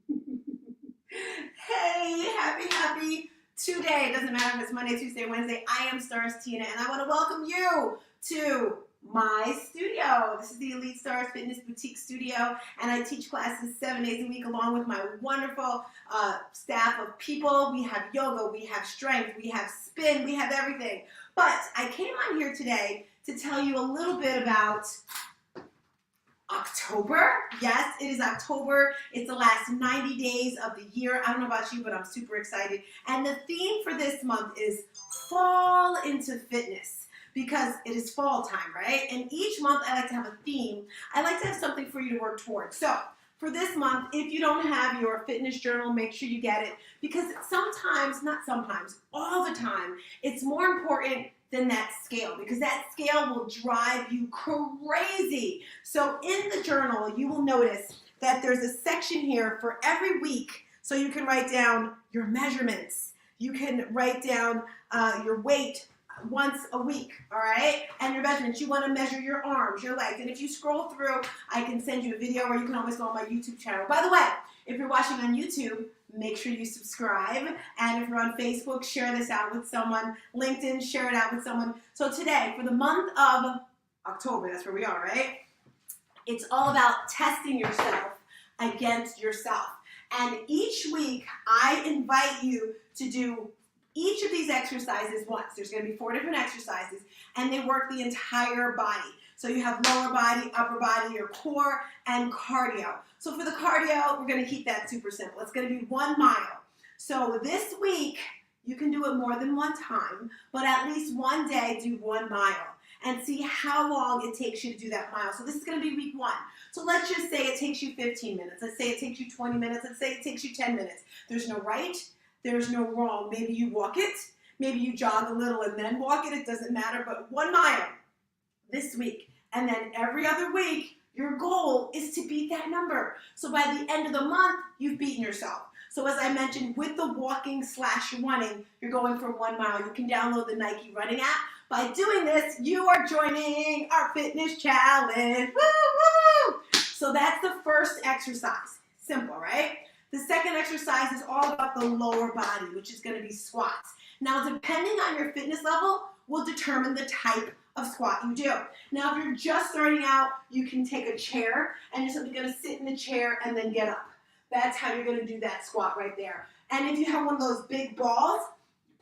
Hey, happy today. It doesn't matter if it's Monday, Tuesday, Wednesday. I am Stars Tina, and I want to welcome you to my studio. This is the Elite Stars Fitness Boutique Studio, and I teach classes 7 days a week along with my wonderful staff of people. We have yoga, we have strength, we have spin, we have everything. But I came on here today to tell you a little bit about October. Yes, it is October. It's the last 90 days of the year. I don't know about you, but I'm super excited. And the theme for this month is fall into fitness because it is fall time, right? And each month I like to have a theme. I like to have something for you to work towards. So for this month, if you don't have your fitness journal, make sure you get it because sometimes, not sometimes, all the time, it's more important than that scale because that scale will drive you crazy. So in the journal, you will notice that there's a section here for every week so you can write down your measurements. You can write down your weight once a week, all right? And your measurements. You want to measure your arms, your legs. And if you scroll through, I can send you a video or you can always go on my YouTube channel. By the way, if you're watching on YouTube, make sure you subscribe. And if you're on Facebook, share this out with someone. LinkedIn, share it out with someone. So today, for the month of October, that's where we are, right? It's all about testing yourself against yourself. And each week, I invite you to do each of these exercises once. There's going to be 4 different exercises, and they work the entire body. So you have lower body, upper body, your core, and cardio. So for the cardio, we're going to keep that super simple. It's going to be 1 mile. So this week, you can do it more than one time, but at least one day do 1 mile and see how long it takes you to do that mile. So this is going to be week 1. So let's just say it takes you 15 minutes. Let's say it takes you 20 minutes. Let's say it takes you 10 minutes. There's no right. There's no wrong. Maybe you walk it. Maybe you jog a little and then walk it. It doesn't matter. But 1 mile this week. And then every other week, your goal is to beat that number. So by the end of the month, you've beaten yourself. So as I mentioned, with the walking/running, you're going for 1 mile. You can download the Nike running app. By doing this, you are joining our fitness challenge. Woo, woo! So that's the first exercise. Simple, right? The second exercise is all about the lower body, which is going to be squats. Now, depending on your fitness level, will determine the type of squat you do. Now, if you're just starting out, you can take a chair and you're simply going to sit in the chair and then get up. That's how you're going to do that squat right there. And if you have one of those big balls,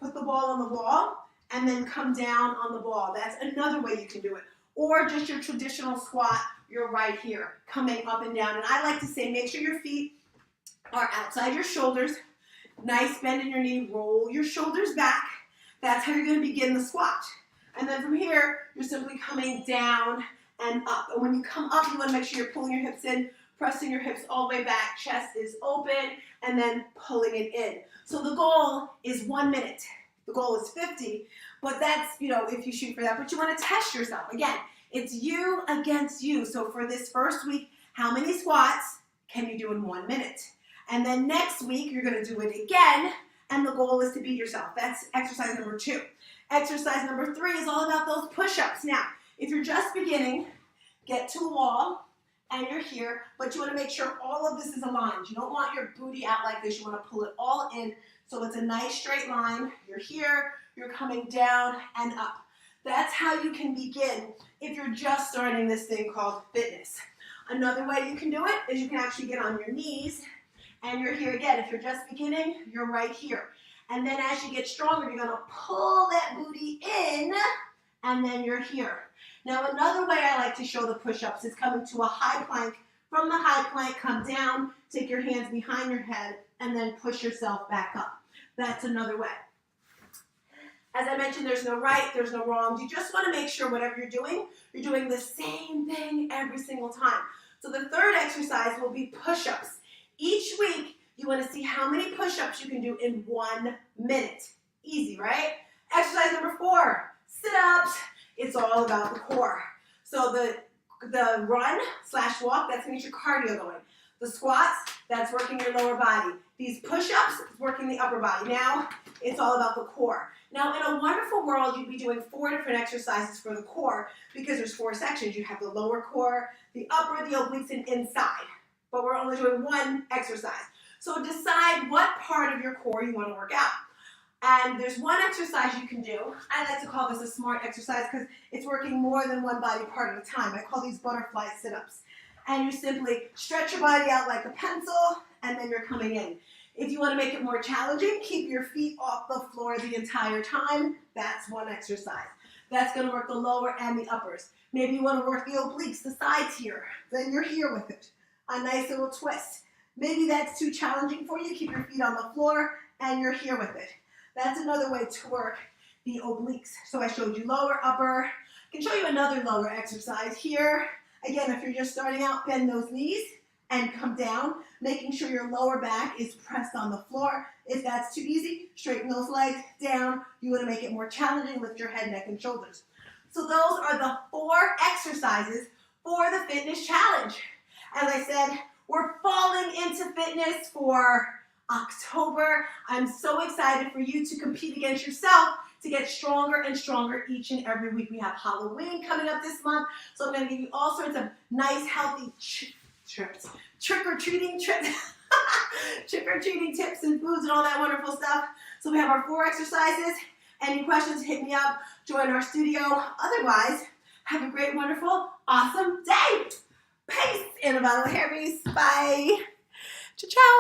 put the ball on the wall and then come down on the ball. That's another way you can do it. Or just your traditional squat, you're right here, coming up and down. And I like to say, make sure your feet are outside your shoulders. Nice bend in your knee. Roll your shoulders back. That's how you're going to begin the squat. And then from here, you're simply coming down and up. And when you come up, you want to make sure you're pulling your hips in, pressing your hips all the way back. Chest is open, and then pulling it in. So the goal is 1 minute. The goal is 50, but that's, if you shoot for that. But you want to test yourself. Again, it's you against you. So for this first week, how many squats can you do in 1 minute? And then next week, you're going to do it again, and the goal is to beat yourself. That's exercise number 2. Exercise number 3 is all about those push-ups. Now, if you're just beginning, get to a wall, and you're here, but you want to make sure all of this is aligned. You don't want your booty out like this. You want to pull it all in so it's a nice straight line. You're here, you're coming down and up. That's how you can begin if you're just starting this thing called fitness. Another way you can do it is you can actually get on your knees, and you're here again. If you're just beginning, you're right here. And then as you get stronger, you're going to pull that booty in, and then you're here. Now, another way I like to show the push-ups is coming to a high plank. From the high plank, come down, take your hands behind your head, and then push yourself back up. That's another way. As I mentioned, there's no right, there's no wrong. You just want to make sure whatever you're doing the same thing every single time. So the third exercise will be push-ups. Each week, you want to see how many push-ups you can do in 1 minute. Easy, right? Exercise number 4, sit-ups. It's all about the core. So the run/walk, that's going to get your cardio going. The squats, that's working your lower body. These push-ups is working the upper body. Now, it's all about the core. Now, in a wonderful world, you'd be doing 4 different exercises for the core because there's 4 sections. You have the lower core, the upper, the obliques, and inside. But we're only doing 1 exercise. So decide what part of your core you want to work out. And there's one exercise you can do. I like to call this a smart exercise because it's working more than one body part at a time. I call these butterfly sit-ups. And you simply stretch your body out like a pencil, and then you're coming in. If you want to make it more challenging, keep your feet off the floor the entire time. That's one exercise. That's going to work the lower and the uppers. Maybe you want to work the obliques, the sides here. Then you're here with it. A nice little twist. Maybe that's too challenging for you. Keep your feet on the floor, and you're here with it. That's another way to work the obliques. So I showed you lower, upper. I can show you another lower exercise here. Again, if you're just starting out, bend those knees and come down, making sure your lower back is pressed on the floor. If that's too easy, straighten those legs down. You want to make it more challenging, lift your head, neck, and shoulders. So those are the 4 exercises for the fitness challenge. As I said, we're falling into fitness for October. I'm so excited for you to compete against yourself to get stronger and stronger each and every week. We have Halloween coming up this month, so I'm going to give you all sorts of nice, healthy trick-or-treating trips, trick-or-treating tips and foods and all that wonderful stuff. So we have our 4 exercises. Any questions, hit me up, join our studio. Otherwise, have a great, wonderful, awesome day. Peace and a bottle of hair grease. Bye. Ciao, ciao.